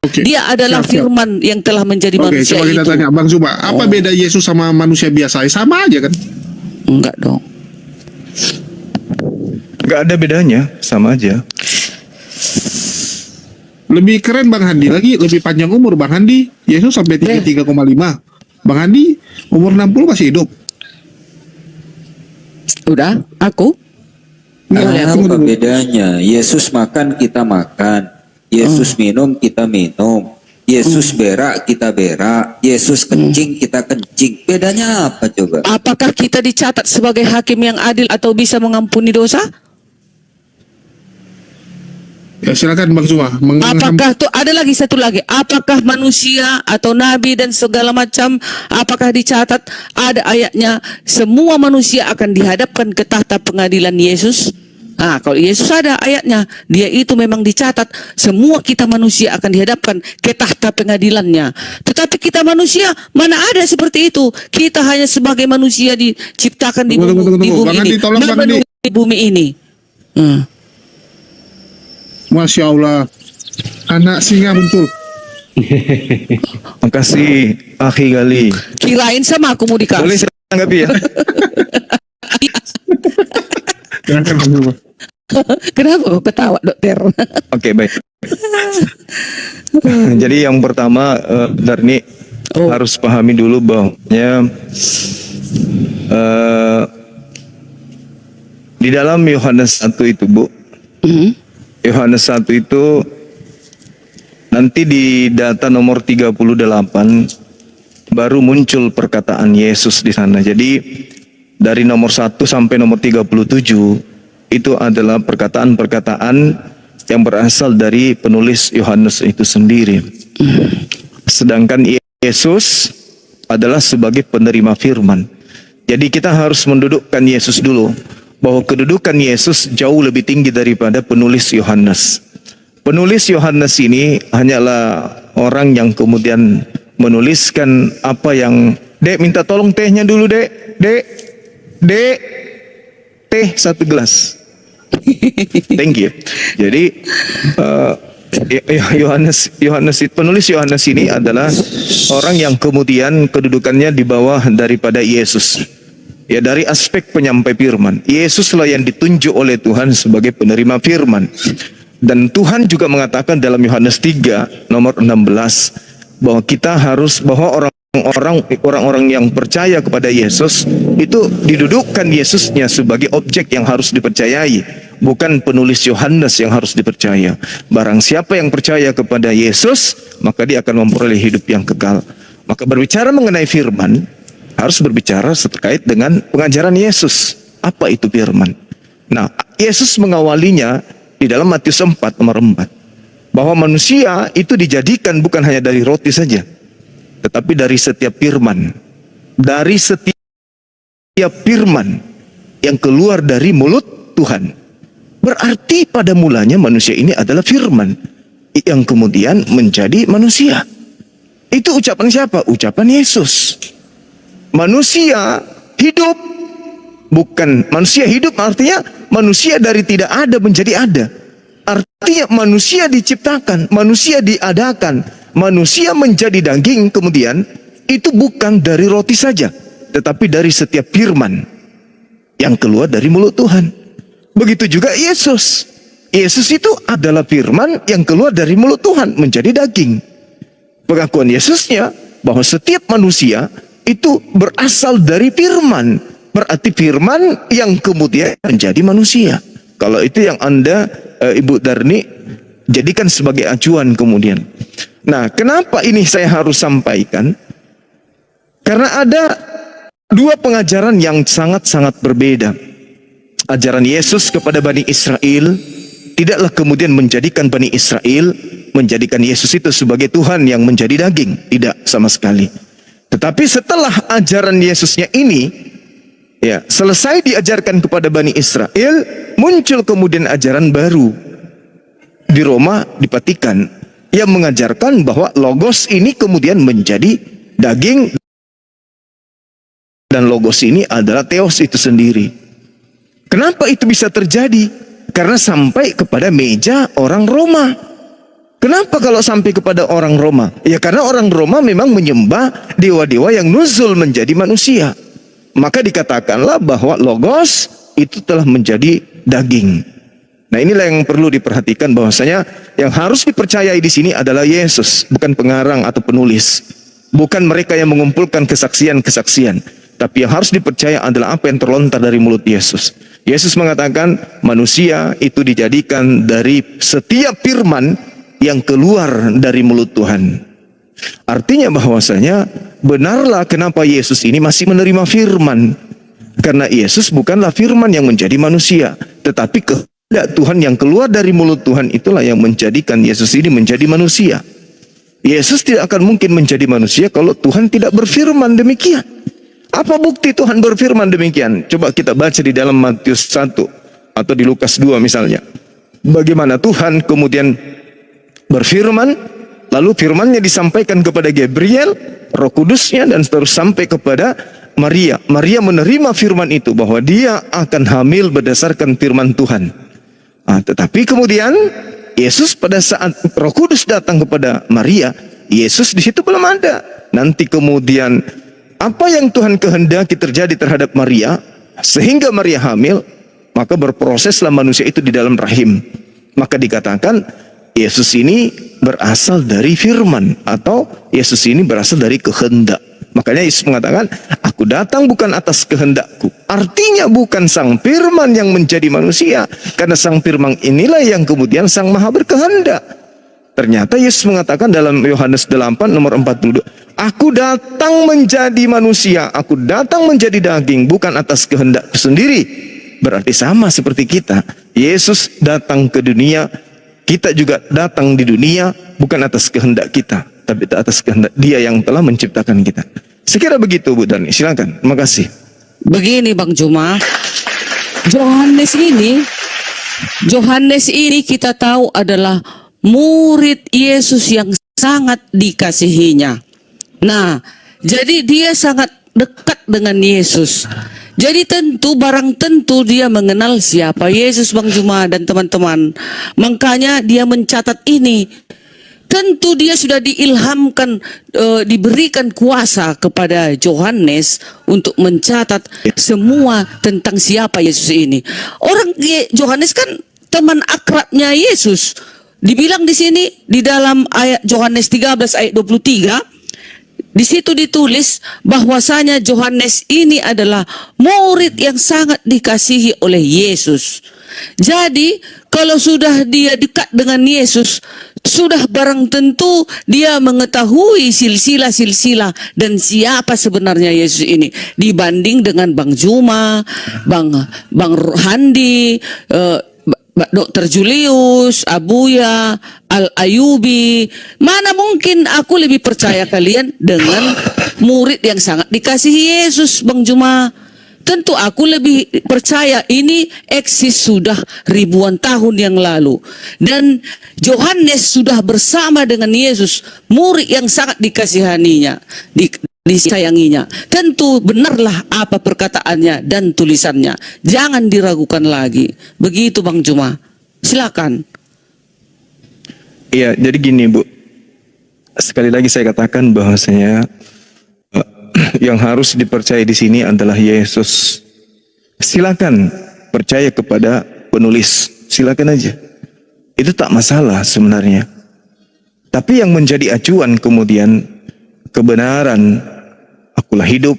Oke. Dia adalah Siap, siap. firman yang telah menjadi Oke, manusia coba kita itu. tanya Bang Zuba, apa beda Yesus sama manusia biasa? Sama aja kan? Enggak dong. Nggak ada bedanya, sama aja. Lebih keren Bang Handi lagi, lebih panjang umur Bang Handi. Yesus sampai 33,5. Bang Handi umur 60 masih hidup. Udah, aku? Nggak, tunggu Apa dulu. bedanya? Yesus makan, kita makan. Yesus minum, kita minum. Yesus berak, kita berak. Yesus kencing, kita kencing. Bedanya apa coba? Apakah kita dicatat sebagai hakim yang adil atau bisa mengampuni dosa? Ya silakan Bang Zuba. Apakah tuh ada lagi satu lagi? Apakah manusia atau nabi dan segala macam apakah dicatat ada ayatnya semua manusia akan dihadapkan ke tahta pengadilan Yesus? Nah, kalau Yesus ada ayatnya, dia itu memang dicatat semua kita manusia akan dihadapkan ke tahta pengadilannya. Tetapi kita manusia mana ada seperti itu? Kita hanya sebagai manusia diciptakan di Tunggu. bumi Bang ini, Andi, tolong Bang Andi. memenuhi bumi ini. Masya Allah, anak singa muncul. Makasih, Akhi Gali. Kirain sama aku mau Boleh dikasih. saya tanggapi ya? Silakan Bang Zuba. Kenapa kau ketawa, dokter? Oke, baik. Jadi yang pertama, Darni harus pahami dulu bahwanya di dalam Yohanes 1 itu, Bu, Yohanes 1 itu nanti di data nomor 38 baru muncul perkataan Yesus di sana. Jadi dari nomor 1 sampai nomor 37 itu adalah perkataan-perkataan yang berasal dari penulis Yohanes itu sendiri. Sedangkan Yesus adalah sebagai penerima firman. Jadi kita harus mendudukkan Yesus dulu, bahwa kedudukan Yesus jauh lebih tinggi daripada penulis Yohanes. Penulis Yohanes ini hanyalah orang yang kemudian menuliskan apa yang, Dek minta tolong tehnya dulu Dek, Dek, teh 1 gelas. Thank you. Jadi penulis Yohanes ini adalah orang yang kemudian kedudukannya di bawah daripada Yesus. Ya, dari aspek penyampai firman, Yesuslah yang ditunjuk oleh Tuhan sebagai penerima firman. Dan Tuhan juga mengatakan dalam Yohanes 3 nomor 16 bahwa kita harus, bahwa orang-orang yang percaya kepada Yesus itu didudukkan Yesusnya sebagai objek yang harus dipercayai, bukan penulis Yohanes yang harus dipercaya. Barang siapa yang percaya kepada Yesus, maka dia akan memperoleh hidup yang kekal. Maka berbicara mengenai firman, harus berbicara terkait dengan pengajaran Yesus. Apa itu firman? Nah, Yesus mengawalinya di dalam Matius 4 nomor 4. Bahwa manusia itu dijadikan bukan hanya dari roti saja, tetapi dari setiap firman. Dari setiap firman yang keluar dari mulut Tuhan. Berarti pada mulanya manusia ini adalah firman yang kemudian menjadi manusia. Itu ucapan siapa? Ucapan Yesus. Manusia hidup, bukan manusia hidup artinya manusia dari tidak ada menjadi ada. Artinya manusia diciptakan, manusia diadakan, manusia menjadi daging kemudian itu bukan dari roti saja, tetapi dari setiap firman yang keluar dari mulut Tuhan. Begitu juga Yesus. Yesus itu adalah firman yang keluar dari mulut Tuhan menjadi daging. Pengakuan Yesusnya bahwa setiap manusia itu berasal dari firman. Berarti firman yang kemudian menjadi manusia. Kalau itu yang Anda, Ibu Darni, jadikan sebagai acuan kemudian. Nah, kenapa ini saya harus sampaikan? Karena ada dua pengajaran yang sangat-sangat berbeda. Ajaran Yesus kepada Bani Israel tidaklah kemudian menjadikan Bani Israel menjadikan Yesus itu sebagai Tuhan yang menjadi daging. Tidak sama sekali. Tetapi setelah ajaran Yesusnya ini ya selesai diajarkan kepada Bani Israel, muncul kemudian ajaran baru di Roma, di Vatikan, yang mengajarkan bahwa Logos ini kemudian menjadi daging, dan Logos ini adalah Theos itu sendiri. Kenapa itu bisa terjadi? Karena sampai kepada meja orang Roma. Kenapa kalau sampai kepada orang Roma? Ya karena orang Roma memang menyembah dewa-dewa yang nuzul menjadi manusia. Maka dikatakanlah bahwa Logos itu telah menjadi daging. Nah inilah yang perlu diperhatikan, bahwasanya yang harus dipercayai di sini adalah Yesus, bukan pengarang atau penulis. Bukan mereka yang mengumpulkan kesaksian-kesaksian. Tapi yang harus dipercaya adalah apa yang terlontar dari mulut Yesus. Yesus mengatakan manusia itu dijadikan dari setiap firman yang keluar dari mulut Tuhan. Artinya bahwasanya benarlah kenapa Yesus ini masih menerima firman. Karena Yesus bukanlah firman yang menjadi manusia, tetapi kehendak Tuhan yang keluar dari mulut Tuhan itulah yang menjadikan Yesus ini menjadi manusia. Yesus tidak akan mungkin menjadi manusia kalau Tuhan tidak berfirman demikian. Apa bukti Tuhan berfirman demikian? Coba kita baca di dalam Matius 1 atau di Lukas 2 misalnya. Bagaimana Tuhan kemudian berfirman, lalu firmannya disampaikan kepada Gabriel, Roh Kudusnya, dan terus sampai kepada Maria. Maria menerima firman itu bahwa dia akan hamil berdasarkan firman Tuhan. Tetapi kemudian Yesus pada saat Roh Kudus datang kepada Maria, Yesus di situ belum ada. Nanti kemudian apa yang Tuhan kehendaki terjadi terhadap Maria sehingga Maria hamil, maka berproseslah manusia itu di dalam rahim. Maka dikatakan Yesus ini berasal dari firman, atau Yesus ini berasal dari kehendak. Makanya Yesus mengatakan, aku datang bukan atas kehendakku. Artinya bukan sang firman yang menjadi manusia, karena sang firman inilah yang kemudian sang maha berkehendak. Ternyata Yesus mengatakan dalam Yohanes 8 nomor 42, aku datang menjadi manusia, aku datang menjadi daging, bukan atas kehendakku sendiri. Berarti sama seperti kita. Yesus datang ke dunia, kita juga datang di dunia bukan atas kehendak kita, tapi atas kehendak Dia yang telah menciptakan kita. Sekira begitu Bu Darni, silakan. Terima kasih. Begini Bang Juma, Yohanes ini kita tahu adalah murid Yesus yang sangat dikasihinya. Nah, jadi dia sangat dekat dengan Yesus. Jadi barang tentu dia mengenal siapa Yesus Bang Juma dan teman-teman. Makanya dia mencatat ini. Tentu dia sudah diilhamkan, diberikan kuasa kepada Yohanes untuk mencatat semua tentang siapa Yesus ini. Orang Yohanes kan teman akrabnya Yesus. Dibilang di sini di dalam ayat Yohanes 13 ayat 23. Di situ ditulis bahwasanya Yohanes ini adalah murid yang sangat dikasihi oleh Yesus. Jadi kalau sudah dia dekat dengan Yesus, sudah barang tentu dia mengetahui silsilah-silsilah dan siapa sebenarnya Yesus ini. Dibanding dengan Bang Juma, Bang Handi, Dr. Julius, Abuya, Al-Ayubi. Mana mungkin aku lebih percaya kalian dengan murid yang sangat dikasihi Yesus, Bang Juma. Tentu aku lebih percaya ini eksis sudah ribuan tahun yang lalu. Dan Yohanes sudah bersama dengan Yesus, murid yang sangat dikasihaninya, disayanginya. Tentu benarlah apa perkataannya dan tulisannya. Jangan diragukan lagi. Begitu Bang Juma. Silakan. Iya, jadi gini Bu. Sekali lagi saya katakan bahwasanya yang harus dipercaya di sini adalah Yesus. Silakan percaya kepada penulis, silakan aja. Itu tak masalah sebenarnya. Tapi yang menjadi acuan kemudian kebenaran, akulah hidup,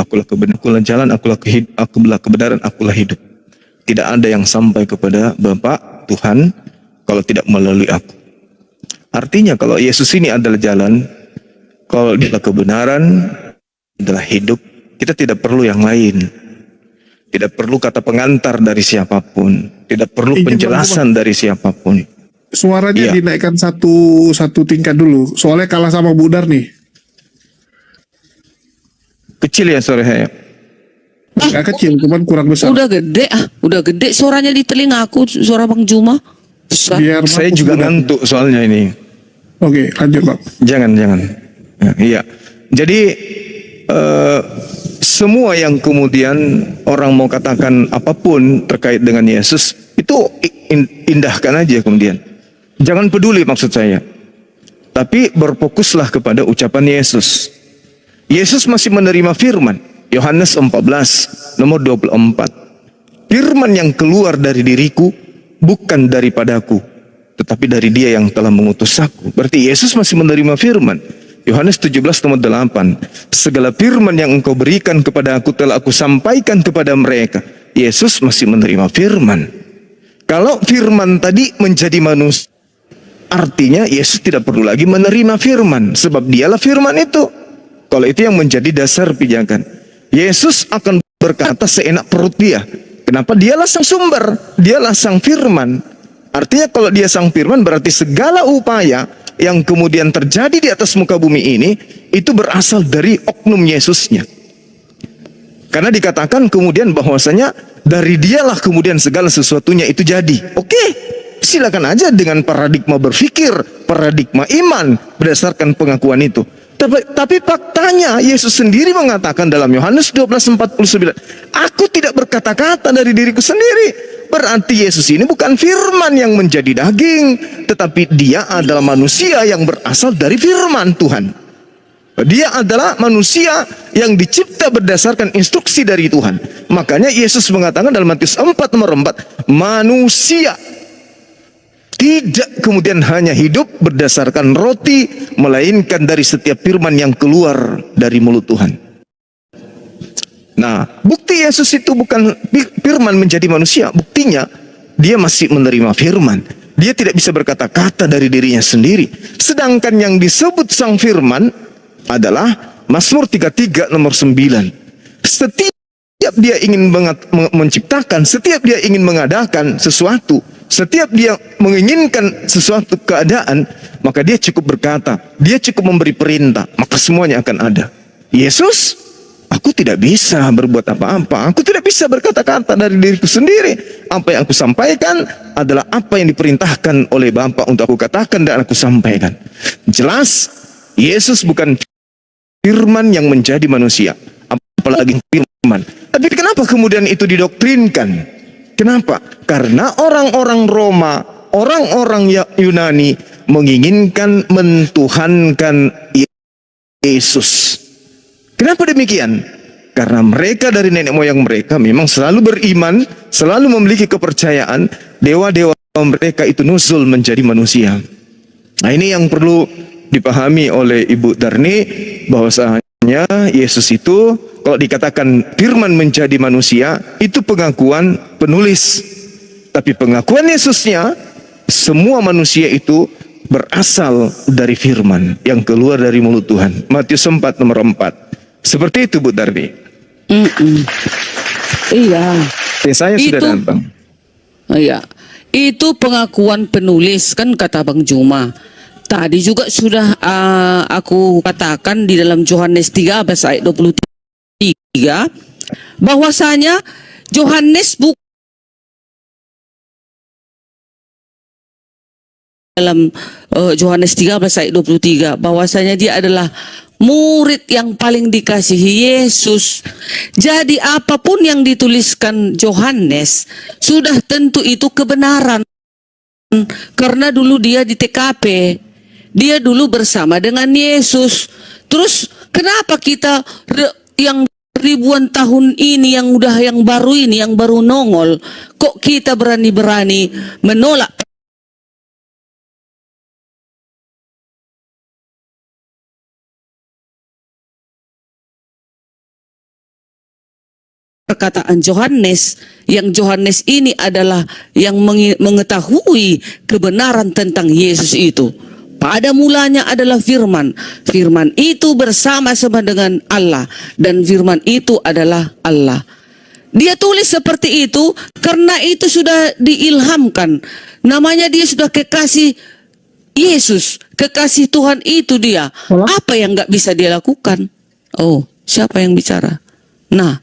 akulah kebenaran, akulah jalan, akulah kebenaran, akulah hidup. Tidak ada yang sampai kepada Bapa Tuhan kalau tidak melalui aku. Artinya kalau Yesus ini adalah jalan, kalau dia kebenaran, adalah hidup, kita tidak perlu yang lain. Tidak perlu kata pengantar dari siapapun, tidak perlu penjelasan dari siapapun. Suaranya Iya. dinaikkan satu tingkat dulu, soalnya kalah sama Budar nih. Kecil ya suara saya. Agak kecil, cuman kurang besar. Udah gede suaranya di telinga aku, suara Bang Juma. Besar. Biar Saya mampus juga Budar. ngantuk soalnya ini. Oke, lanjut Bang. Jangan. Ya, iya. Jadi semua yang kemudian orang mau katakan apapun terkait dengan Yesus itu indahkan aja kemudian. Jangan peduli maksud saya. Tapi berfokuslah kepada ucapan Yesus. Yesus masih menerima firman. Yohanes 14 nomor 24. Firman yang keluar dari diriku bukan daripadaku, tetapi dari Dia yang telah mengutus aku. Berarti Yesus masih menerima firman. Yohanes 17 nomor 8. Segala firman yang engkau berikan kepada aku telah aku sampaikan kepada mereka. Yesus masih menerima firman. Kalau firman tadi menjadi manusia, artinya Yesus tidak perlu lagi menerima firman, sebab Dialah firman itu. Kalau itu yang menjadi dasar pijakan, Yesus akan berkata seenak perut Dia. Kenapa? Dialah sang sumber, Dialah sang firman. Artinya kalau Dia sang firman, berarti segala upaya yang kemudian terjadi di atas muka bumi ini itu berasal dari oknum Yesusnya. Karena dikatakan kemudian bahwasanya dari Dialah kemudian segala sesuatunya itu jadi. Oke, silakan aja dengan paradigma berpikir, paradigma iman berdasarkan pengakuan itu. Tapi faktanya Yesus sendiri mengatakan dalam Yohanes 12:49, aku tidak berkata-kata dari diriku sendiri. Berarti Yesus ini bukan firman yang menjadi daging, tetapi Dia adalah manusia yang berasal dari firman Tuhan. Dia adalah manusia yang dicipta berdasarkan instruksi dari Tuhan. Makanya Yesus mengatakan dalam Matius 4 nomor 4, manusia tidak kemudian hanya hidup berdasarkan roti, melainkan dari setiap firman yang keluar dari mulut Tuhan. Nah, bukti Yesus itu bukan firman menjadi manusia. Buktinya, Dia masih menerima firman. Dia tidak bisa berkata-kata dari dirinya sendiri. Sedangkan yang disebut sang firman adalah Mazmur 33 nomor 9. Setiap Dia ingin menciptakan, setiap Dia ingin mengadakan sesuatu, setiap Dia menginginkan sesuatu keadaan, maka Dia cukup berkata, Dia cukup memberi perintah, maka semuanya akan ada. Yesus, aku tidak bisa berbuat apa-apa, aku tidak bisa berkata-kata dari diriku sendiri. Apa yang aku sampaikan adalah apa yang diperintahkan oleh Bapa untuk aku katakan dan aku sampaikan. Jelas, Yesus bukan firman yang menjadi manusia, apalagi firman. Tapi kenapa kemudian itu didoktrinkan? Kenapa? Karena orang-orang Roma, orang-orang Yunani menginginkan mentuhankan Yesus. Kenapa demikian? Karena mereka dari nenek moyang mereka memang selalu beriman, selalu memiliki kepercayaan dewa-dewa mereka itu nuzul menjadi manusia. Nah, ini yang perlu dipahami oleh Ibu Darni, bahwasanya Yesus itu kalau dikatakan firman menjadi manusia, itu pengakuan penulis. Tapi pengakuan Yesusnya, semua manusia itu berasal dari firman yang keluar dari mulut Tuhan. Matius 4 nomor 4. Seperti itu Bu Darni. Iya. Saya sudah datang. Iya. Itu pengakuan penulis, kan kata Bang Juma. Tadi juga sudah aku katakan di dalam Yohanes 3 ayat 23 bahwasanya Yohanes dalam Yohanes 13 ayat 23 bahwasanya dia adalah murid yang paling dikasihi Yesus. Jadi apapun yang dituliskan Yohanes sudah tentu itu kebenaran, karena dulu dia di TKP, dia dulu bersama dengan Yesus. Terus kenapa kita yang ribuan tahun ini, yang baru ini, yang baru nongol, kok kita berani-berani menolak perkataan Yohanes, yang Yohanes ini adalah yang mengetahui kebenaran tentang Yesus itu. Pada mulanya adalah firman. Firman itu bersama-sama dengan Allah, dan firman itu adalah Allah. Dia tulis seperti itu karena itu sudah diilhamkan. Namanya dia sudah kekasih Yesus, kekasih Tuhan itu dia. Apa yang nggak bisa dia lakukan? Oh, siapa yang bicara? Nah,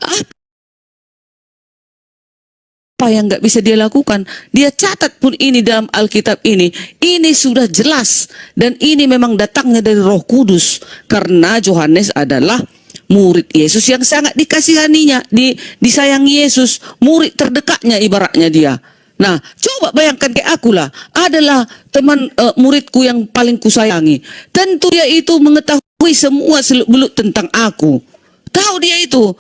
apa yang nggak bisa dia lakukan? Dia catat pun ini dalam Alkitab ini. Ini sudah jelas, dan ini memang datangnya dari Roh Kudus, karena Yohanes adalah murid Yesus yang sangat dikasihaninya, disayangi Yesus, murid terdekatnya ibaratnya dia. Nah, coba bayangkan kayak akulah adalah teman muridku yang paling kusayangi. Tentu dia itu mengetahui semua seluk-beluk tentang aku. Tahu dia itu.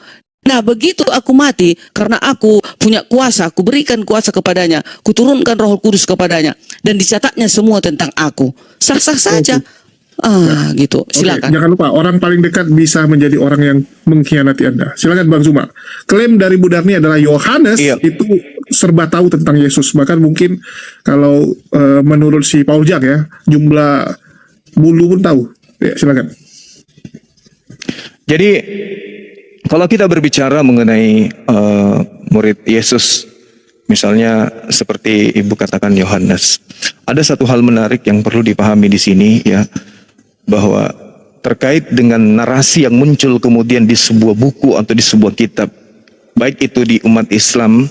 Nah, begitu aku mati, karena aku punya kuasa, aku berikan kuasa kepadanya, kuturunkan Roh Kudus kepadanya, dan dicatatnya semua tentang aku. Sah-sah saja. Gitu. Oke, Silakan. jangan lupa orang paling dekat bisa menjadi orang yang mengkhianati Anda. Silakan Bang Zuma. Klaim dari Budarni adalah Yohanes Iya. itu serba tahu tentang Yesus. Bahkan mungkin kalau menurut si Paul Jack ya, jumlah bulu pun tahu. Ya, silakan. Jadi kalau kita berbicara mengenai murid Yesus, misalnya seperti Ibu katakan Yohanes, ada satu hal menarik yang perlu dipahami di sini ya, bahwa terkait dengan narasi yang muncul kemudian di sebuah buku atau di sebuah kitab, baik itu di umat Islam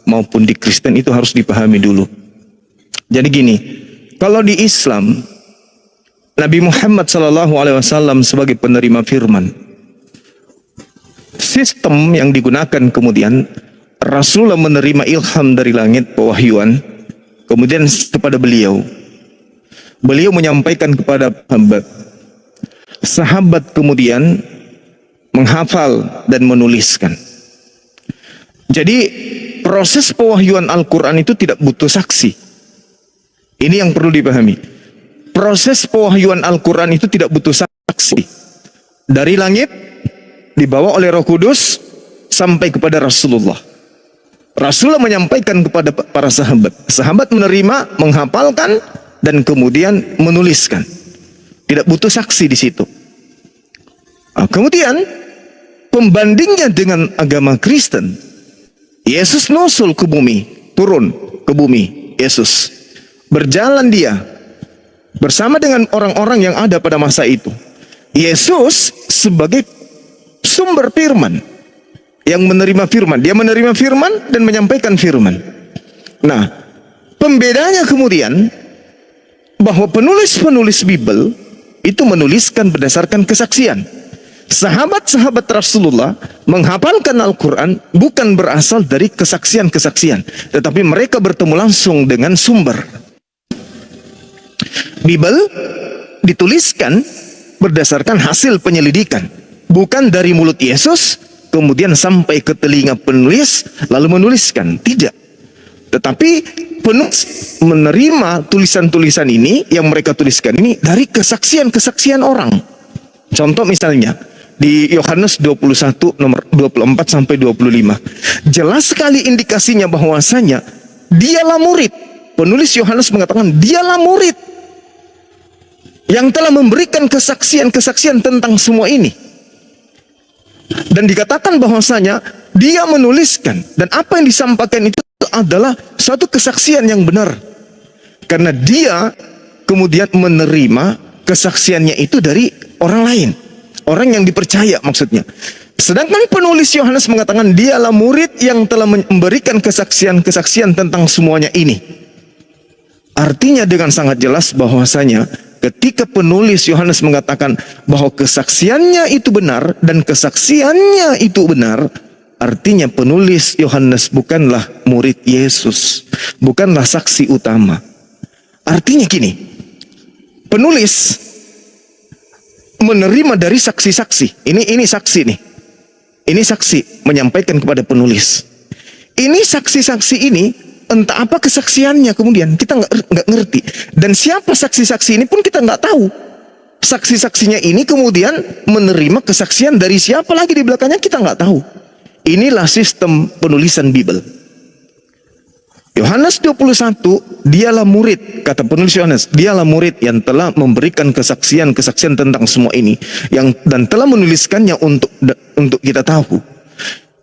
maupun di Kristen, itu harus dipahami dulu. Jadi gini, kalau di Islam Nabi Muhammad SAW sebagai penerima firman, sistem yang digunakan kemudian Rasulullah menerima ilham dari langit, pewahyuan, kemudian kepada beliau menyampaikan kepada sahabat kemudian menghafal dan menuliskan. Jadi proses pewahyuan Al-Quran itu tidak butuh saksi. Ini yang perlu dipahami. Proses pewahyuan Al-Quran itu tidak butuh saksi. Dari langit dibawa oleh Roh Kudus sampai kepada Rasulullah. Rasulullah menyampaikan kepada para sahabat. Sahabat menerima, menghafalkan, dan kemudian menuliskan. Tidak butuh saksi di situ. Kemudian pembandingnya dengan agama Kristen, Yesus nusul ke bumi, turun ke bumi. Yesus berjalan dia bersama dengan orang-orang yang ada pada masa itu. Yesus sebagai sumber firman, yang menerima firman, dia menerima firman dan menyampaikan firman. Nah, pembedanya kemudian bahwa penulis-penulis Bible itu menuliskan berdasarkan kesaksian. Sahabat-sahabat Rasulullah menghafalkan Al-Quran bukan berasal dari kesaksian-kesaksian, tetapi mereka bertemu langsung dengan sumber. Bible dituliskan berdasarkan hasil penyelidikan, bukan dari mulut Yesus kemudian sampai ke telinga penulis lalu menuliskan. Tidak. Tetapi penulis menerima tulisan-tulisan ini yang mereka tuliskan ini dari kesaksian-kesaksian orang. Contoh misalnya di Yohanes 21 nomor 24 sampai 25. Jelas sekali indikasinya bahwasanya dialah murid. Penulis Yohanes mengatakan dialah murid yang telah memberikan kesaksian-kesaksian tentang semua ini. Dan dikatakan bahwasanya dia menuliskan, dan apa yang disampaikan itu adalah suatu kesaksian yang benar. Karena dia kemudian menerima kesaksiannya itu dari orang lain, orang yang dipercaya maksudnya. Sedangkan penulis Yohanes mengatakan dialah murid yang telah memberikan kesaksian-kesaksian tentang semuanya ini. Artinya dengan sangat jelas bahwasanya ketika penulis Yohanes mengatakan bahwa kesaksiannya itu benar dan kesaksiannya itu benar, artinya penulis Yohanes bukanlah murid Yesus, bukanlah saksi utama. Artinya gini, penulis menerima dari saksi-saksi. Ini saksi nih. Ini saksi menyampaikan kepada penulis. Ini saksi-saksi ini entah apa kesaksiannya kemudian kita nggak ngerti, dan siapa saksi-saksi ini pun kita nggak tahu. Saksi-saksinya ini kemudian menerima kesaksian dari siapa lagi di belakangnya kita nggak tahu. Inilah sistem penulisan Bible. Yohanes 21, dialah murid, kata penulis Yohanes, dialah murid yang telah memberikan kesaksian-kesaksian tentang semua ini, dan telah menuliskannya untuk kita tahu.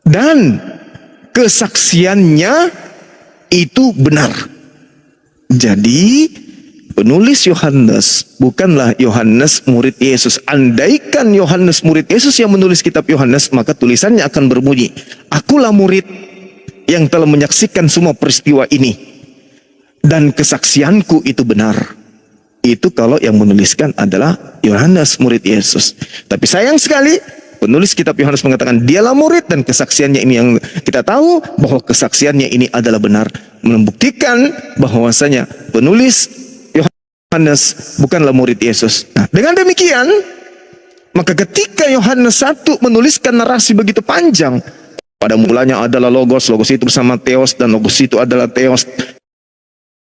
Dan kesaksiannya itu benar. Jadi penulis Yohanes bukanlah Yohanes murid Yesus. Andaikan Yohanes murid Yesus yang menulis kitab Yohanes, maka tulisannya akan berbunyi, akulah murid yang telah menyaksikan semua peristiwa ini dan kesaksianku itu benar. Itu kalau yang menuliskan adalah Yohanes murid Yesus. Tapi sayang sekali Penulis kitab Yohanes mengatakan dialah murid, dan kesaksiannya ini yang kita tahu bahwa kesaksiannya ini adalah benar, membuktikan bahwasanya penulis Yohanes bukanlah murid Yesus. Nah, dengan demikian, maka ketika Yohanes 1 menuliskan narasi begitu panjang, pada mulanya adalah Logos, Logos itu bersama Theos, dan Logos itu adalah Theos,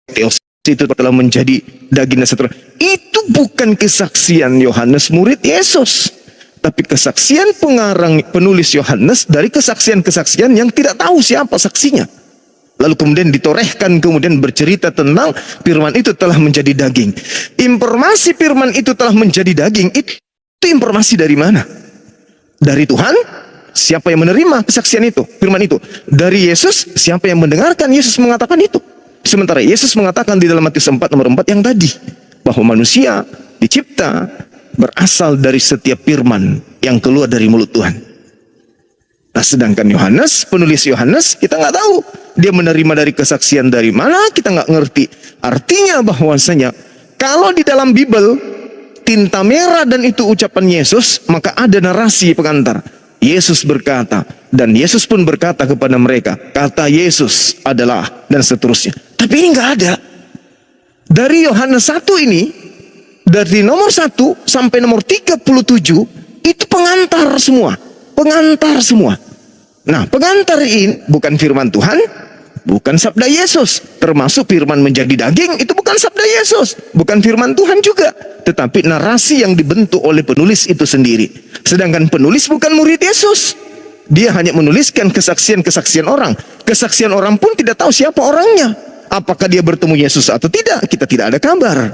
Theos itu telah menjadi daging dan seterusnya. Itu bukan kesaksian Yohanes murid Yesus, tapi kesaksian pengarang penulis Yohanes dari kesaksian-kesaksian yang tidak tahu siapa saksinya. Lalu kemudian ditorehkan, kemudian bercerita tentang firman itu telah menjadi daging. Informasi firman itu telah menjadi daging, itu informasi dari mana? Dari Tuhan? Siapa yang menerima kesaksian itu, firman itu? Dari Yesus? Siapa yang mendengarkan Yesus mengatakan itu? Sementara Yesus mengatakan di dalam Matius 4 nomor 4 yang tadi, bahwa manusia dicipta berasal dari setiap firman yang keluar dari mulut Tuhan. Nah, sedangkan Yohanes, penulis Yohanes, kita nggak tahu dia menerima dari kesaksian dari mana, kita nggak ngerti. Artinya bahwasanya kalau di dalam Bible tinta merah dan itu ucapan Yesus, maka ada narasi pengantar. Yesus berkata, dan Yesus pun berkata kepada mereka, kata Yesus adalah, dan seterusnya. Tapi ini nggak ada. Dari Yohanes 1 ini, dari nomor 1 sampai nomor 37, itu pengantar semua. Pengantar semua. Nah, pengantar ini bukan firman Tuhan, bukan sabda Yesus. Termasuk firman menjadi daging, itu bukan sabda Yesus, bukan firman Tuhan juga, tetapi narasi yang dibentuk oleh penulis itu sendiri. Sedangkan penulis bukan murid Yesus. Dia hanya menuliskan kesaksian-kesaksian orang. Kesaksian orang pun tidak tahu siapa orangnya. Apakah dia bertemu Yesus atau tidak, kita tidak ada kabar.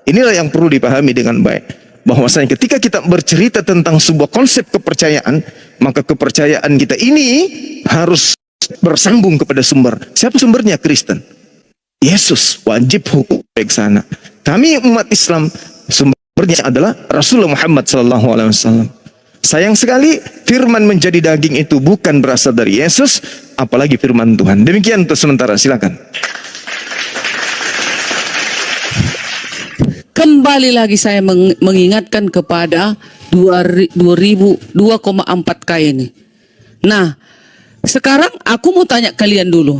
Inilah yang perlu dipahami dengan baik. Bahwasanya ketika kita bercerita tentang sebuah konsep kepercayaan, maka kepercayaan kita ini harus bersambung kepada sumber. Siapa sumbernya? Kristen. Yesus, wajib hukum baik sana. Kami umat Islam, sumbernya adalah Rasulullah Muhammad SAW. Sayang sekali firman menjadi daging itu bukan berasal dari Yesus, apalagi firman Tuhan. Demikian untuk sementara, silakan. Kembali lagi saya mengingatkan kepada 2,4K ini. Nah, sekarang aku mau tanya kalian dulu.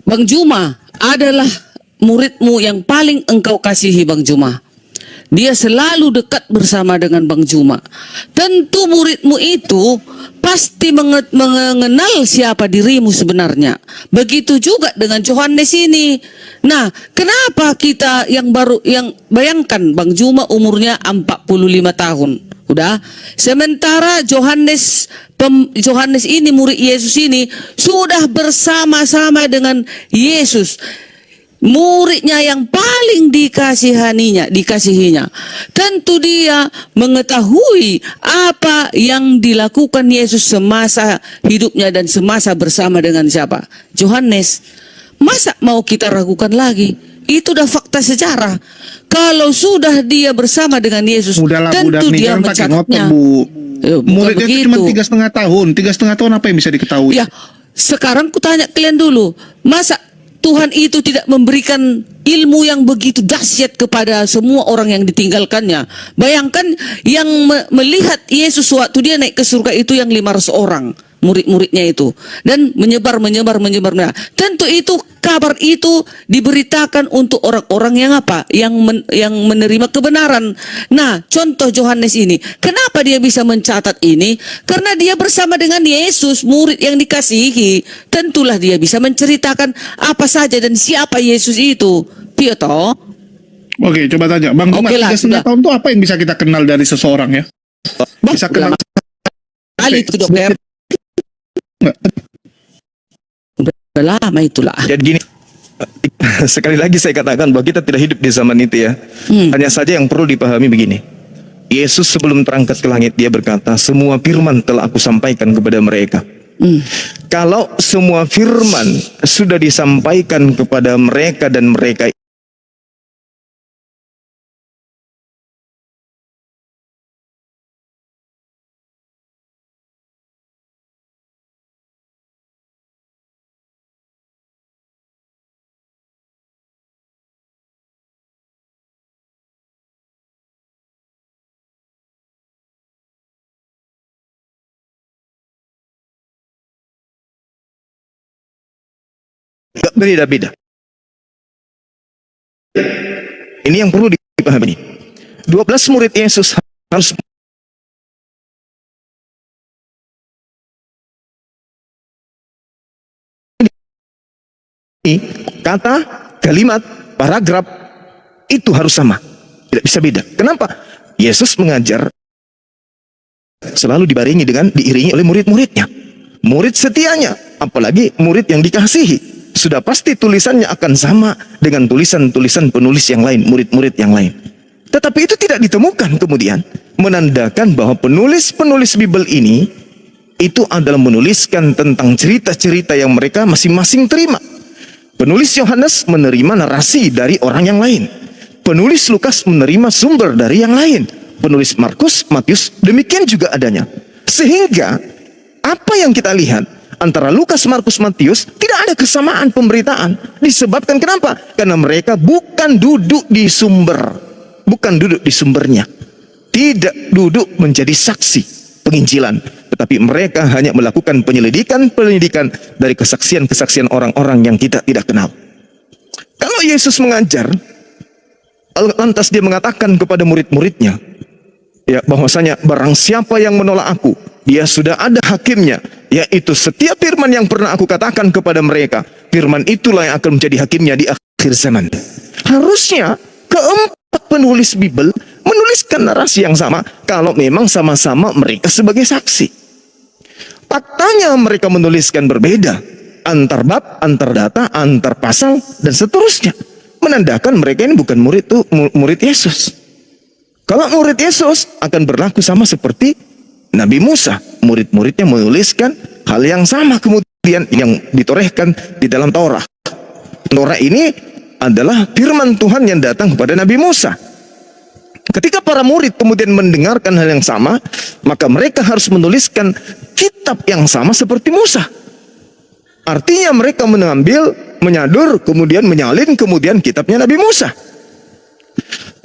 Bang Juma adalah muridmu yang paling engkau kasihi, Bang Juma. Dia selalu dekat bersama dengan Bang Juma. Tentu muridmu itu pasti mengenal siapa dirimu sebenarnya. Begitu juga dengan Yohanes ini. Nah, kenapa kita yang bayangkan Bang Juma umurnya 45 tahun. Udah. Sementara Yohanes ini, murid Yesus ini, sudah bersama-sama dengan Yesus. Muridnya yang paling dikasihinya. Tentu dia mengetahui apa yang dilakukan Yesus semasa hidupnya dan semasa bersama dengan siapa? Yohanes. Masa mau kita ragukan lagi? Itu udah fakta sejarah. Kalau sudah dia bersama dengan Yesus, tentu dia mencatatnya. Muridnya itu cuma 3,5 tahun. 3,5 tahun apa yang bisa diketahui? Ya, sekarang kutanya kalian dulu. Masa Tuhan itu tidak memberikan ilmu yang begitu dahsyat kepada semua orang yang ditinggalkannya? Bayangkan yang melihat Yesus waktu dia naik ke surga itu yang 500 orang. Murid-muridnya itu, dan menyebar. Nah, tentu itu kabar itu diberitakan untuk orang-orang yang apa? Yang menerima kebenaran. Nah, contoh Yohanes ini, kenapa dia bisa mencatat ini? Karena dia bersama dengan Yesus, murid yang dikasihi. Tentulah dia bisa menceritakan apa saja dan siapa Yesus itu. Piyoto. Oke, coba tanya Bang Juma, Oke lah, 3,5 tahun itu apa yang bisa kita kenal dari seseorang ya? Bisa kenal kali itu dokter. Udah lama itulah. Jadi gini, sekali lagi saya katakan bahwa kita tidak hidup di zaman itu ya. Hanya saja yang perlu dipahami begini. Yesus sebelum terangkat ke langit, dia berkata, semua firman telah aku sampaikan kepada mereka. Kalau semua firman sudah disampaikan kepada mereka dan mereka Gak beda-beda. Ini yang perlu dipahami. 12 murid Yesus harus kata, kalimat, paragraf itu harus sama. Tidak bisa beda. Kenapa? Yesus mengajar selalu diiringi oleh murid-muridnya. Murid setianya, apalagi murid yang dikasihi. Sudah pasti tulisannya akan sama dengan tulisan-tulisan penulis yang lain, murid-murid yang lain. Tetapi itu tidak ditemukan kemudian, menandakan bahwa penulis-penulis Bible ini itu adalah menuliskan tentang cerita-cerita yang mereka masing-masing terima. Penulis Yohanes menerima narasi dari orang yang lain. Penulis Lukas menerima sumber dari yang lain. Penulis Markus, Matius, demikian juga adanya. Sehingga apa yang kita lihat antara Lukas, Markus, Matius tidak ada kesamaan pemberitaan. Disebabkan kenapa? Karena mereka bukan duduk di sumber, bukan duduk di sumbernya, tidak duduk menjadi saksi penginjilan, tetapi mereka hanya melakukan penyelidikan dari kesaksian-kesaksian orang-orang yang kita tidak kenal. Kalau Yesus mengajar, lantas dia mengatakan kepada murid-muridnya, ya, bahwasanya barang siapa yang menolak aku, dia sudah ada hakimnya, yaitu setiap firman yang pernah aku katakan kepada mereka, firman itulah yang akan menjadi hakimnya di akhir zaman. Harusnya keempat penulis Bible menuliskan narasi yang sama kalau memang sama-sama mereka sebagai saksi. Faktanya mereka menuliskan berbeda, antar bab, antar data, antar pasal, dan seterusnya, menandakan mereka ini bukan murid Yesus. Kalau murid Yesus akan berlaku sama seperti Nabi Musa, murid-muridnya menuliskan hal yang sama kemudian yang ditorehkan di dalam Taurat. Taurat ini adalah firman Tuhan yang datang kepada Nabi Musa. Ketika para murid kemudian mendengarkan hal yang sama, maka mereka harus menuliskan kitab yang sama seperti Musa. Artinya mereka mengambil, menyadur, kemudian menyalin kemudian kitabnya Nabi Musa.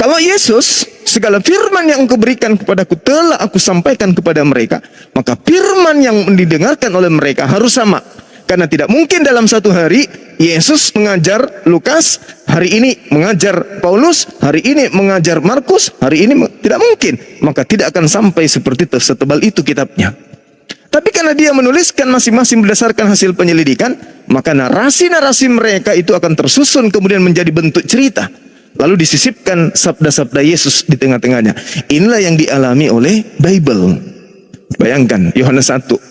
Kalau Yesus, segala firman yang Engkau berikan kepadaku telah aku sampaikan kepada mereka, maka firman yang didengarkan oleh mereka harus sama. Karena tidak mungkin dalam satu hari Yesus mengajar Lukas, hari ini mengajar Paulus, hari ini mengajar Markus, hari ini tidak mungkin. Maka tidak akan sampai seperti setebal itu kitabnya. Tapi karena dia menuliskan masing-masing berdasarkan hasil penyelidikan, maka narasi-narasi mereka itu akan tersusun kemudian menjadi bentuk cerita. Lalu disisipkan sabda-sabda Yesus di tengah-tengahnya. Inilah yang dialami oleh Bible. Bayangkan, Yohanes 1.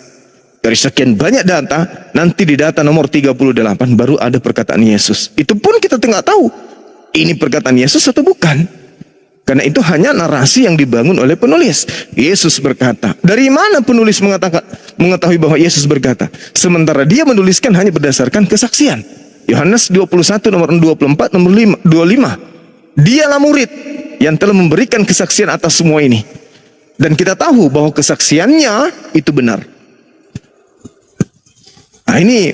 Dari sekian banyak data, nanti di data nomor 38 baru ada perkataan Yesus. Itu pun kita tidak tahu, ini perkataan Yesus atau bukan. Karena itu hanya narasi yang dibangun oleh penulis. Yesus berkata. Dari mana penulis mengetahui bahwa Yesus berkata? Sementara dia menuliskan hanya berdasarkan kesaksian. Yohanes 21 nomor 24 nomor 25. Dialah murid yang telah memberikan kesaksian atas semua ini. Dan kita tahu bahwa kesaksiannya itu benar. Nah, ini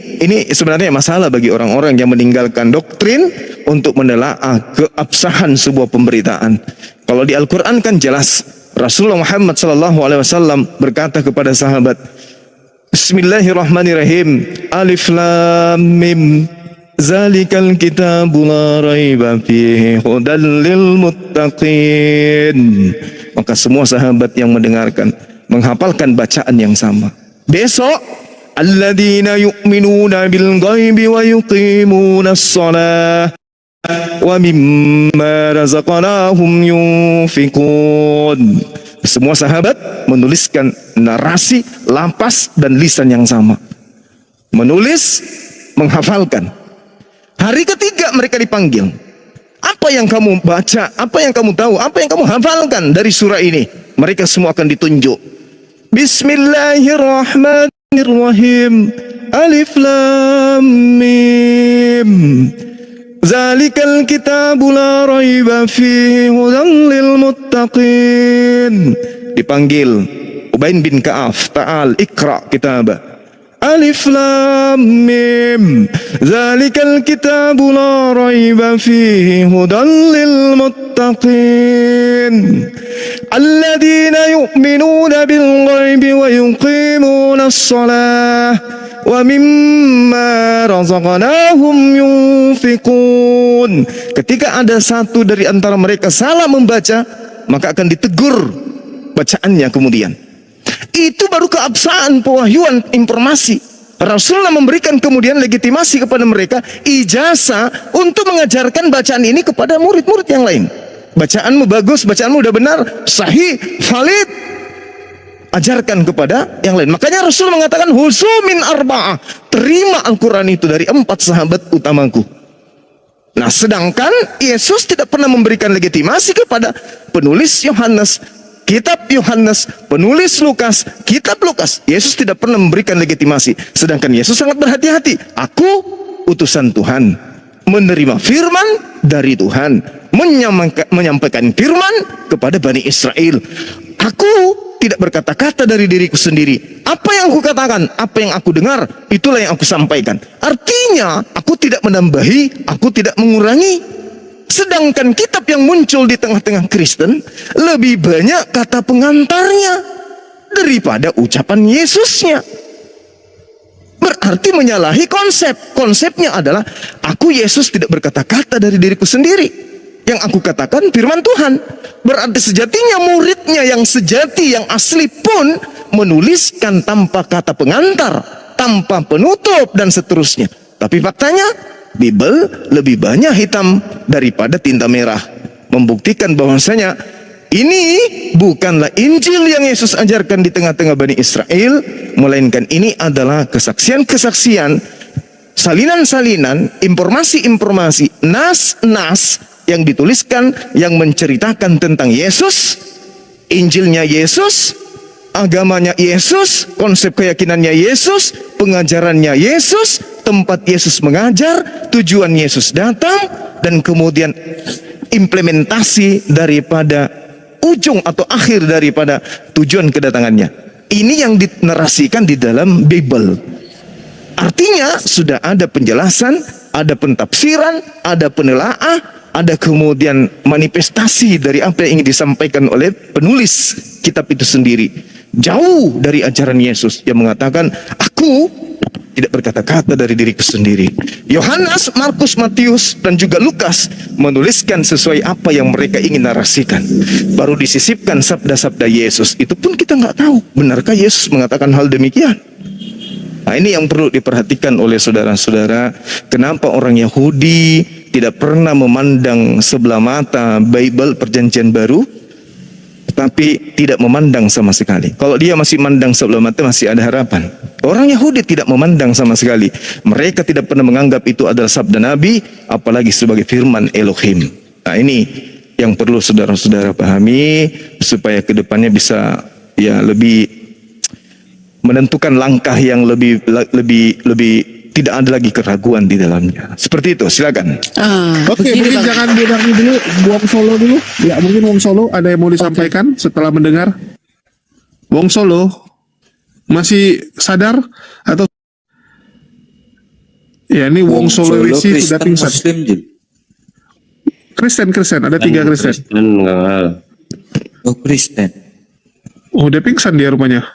sebenarnya masalah bagi orang-orang yang meninggalkan doktrin untuk menelaah keabsahan sebuah pemberitaan. Kalau di Al-Quran kan jelas, Rasulullah Muhammad SAW berkata kepada sahabat, Bismillahirrahmanirrahim, Alif Lam Mim, Zalikal kitabu la raiba fihi hudal lil muttaqin. Maka semua sahabat yang mendengarkan menghafalkan bacaan yang sama. Besok alladzina yu'minuna bil ghaibi wa yuqimuna as-salah wa mimma razaqnahum yunfikun. Semua sahabat menuliskan narasi, lapas dan lisan yang sama. Menulis, menghafalkan. Hari ketiga mereka dipanggil. Apa yang kamu baca, apa yang kamu tahu, apa yang kamu hafalkan dari surah ini? Mereka semua akan ditunjuk. Bismillahirrahmanirrahim. Alif Lam Mim. Zalikal kitabu la raiba fihi hudan lil muttaqin. Dipanggil Ubain bin Ka'af, ta'al ikra kitabah. Alif Lam Mim. Zalikal kitabu la raiba fihi hudan lil muttaqin. Alladzina yu'minuna bil ghaibi wa yuqimuna as-salah wa mimma razaqnahum yunfiqun. Ketika ada satu dari antara mereka salah membaca, maka akan ditegur bacaannya kemudian. Itu baru keabsahan pewahyuan informasi. Rasulullah memberikan kemudian legitimasi kepada mereka, ijazah untuk mengajarkan bacaan ini kepada murid-murid yang lain. Bacaanmu bagus, bacaanmu udah benar, sahih, valid, ajarkan kepada yang lain. Makanya Rasul mengatakan husumin arba'ah, terima Al-Quran itu dari 4 sahabat utamaku. Nah, sedangkan Yesus tidak pernah memberikan legitimasi kepada penulis Yohanes, kitab Yohanes, penulis Lukas, kitab Lukas. Yesus tidak pernah memberikan legitimasi. Sedangkan Yesus sangat berhati-hati. Aku utusan Tuhan, menerima firman dari Tuhan, menyampaikan firman kepada Bani Israel. Aku tidak berkata-kata dari diriku sendiri. Apa yang aku katakan, apa yang aku dengar, itulah yang aku sampaikan. Artinya, aku tidak menambahi, aku tidak mengurangi. Sedangkan kitab yang muncul di tengah-tengah Kristen lebih banyak kata pengantarnya daripada ucapan Yesusnya. Berarti menyalahi konsep. Konsepnya adalah aku Yesus tidak berkata-kata dari diriku sendiri. Yang aku katakan firman Tuhan. Berarti sejatinya muridnya yang sejati, yang asli pun menuliskan tanpa kata pengantar, tanpa penutup dan seterusnya. Tapi faktanya Bible lebih banyak hitam daripada tinta merah, membuktikan bahwasanya ini bukanlah Injil yang Yesus ajarkan di tengah-tengah Bani Israel, melainkan ini adalah kesaksian-kesaksian, salinan-salinan, informasi-informasi, nas-nas yang dituliskan, yang menceritakan tentang Yesus, Injilnya Yesus, agamanya Yesus, konsep keyakinannya Yesus, pengajarannya Yesus, tempat Yesus mengajar, tujuan Yesus datang, dan kemudian implementasi daripada ujung atau akhir daripada tujuan kedatangannya. Ini yang dinarasikan di dalam Bible. Artinya sudah ada penjelasan, ada pentafsiran, ada penelaah, ada kemudian manifestasi dari apa yang ingin disampaikan oleh penulis kitab itu sendiri. Jauh dari ajaran Yesus yang mengatakan, aku tidak berkata-kata dari diriku sendiri. Yohanes, Markus, Matius, dan juga Lukas menuliskan sesuai apa yang mereka ingin narasikan. Baru disisipkan sabda-sabda Yesus. Itu pun kita nggak tahu, benarkah Yesus mengatakan hal demikian? Nah, ini yang perlu diperhatikan oleh saudara-saudara. Kenapa orang Yahudi tidak pernah memandang sebelah mata Bible Perjanjian Baru, tapi tidak memandang sama sekali. Kalau dia masih mandang sebelah mata, masih ada harapan. Orang Yahudi tidak memandang sama sekali. Mereka tidak pernah menganggap itu adalah sabda Nabi, apalagi sebagai firman Elohim. Nah, ini yang perlu saudara-saudara pahami, supaya kedepannya bisa ya lebih menentukan langkah yang lebih tidak ada lagi keraguan di dalamnya. Seperti itu, silakan. Oke, Begini, mungkin Bang. jangan Budakni dulu, Wong Solo dulu. Ya, mungkin Wong Solo ada yang mau disampaikan setelah mendengar. Wong Solo masih sadar atau ya ini Wong Solo Risi sudah Kristen pingsan. Muslim Jul. Kristen ada 3 Kristen. Oh Kristen. Oh, udah pingsan dia rupanya.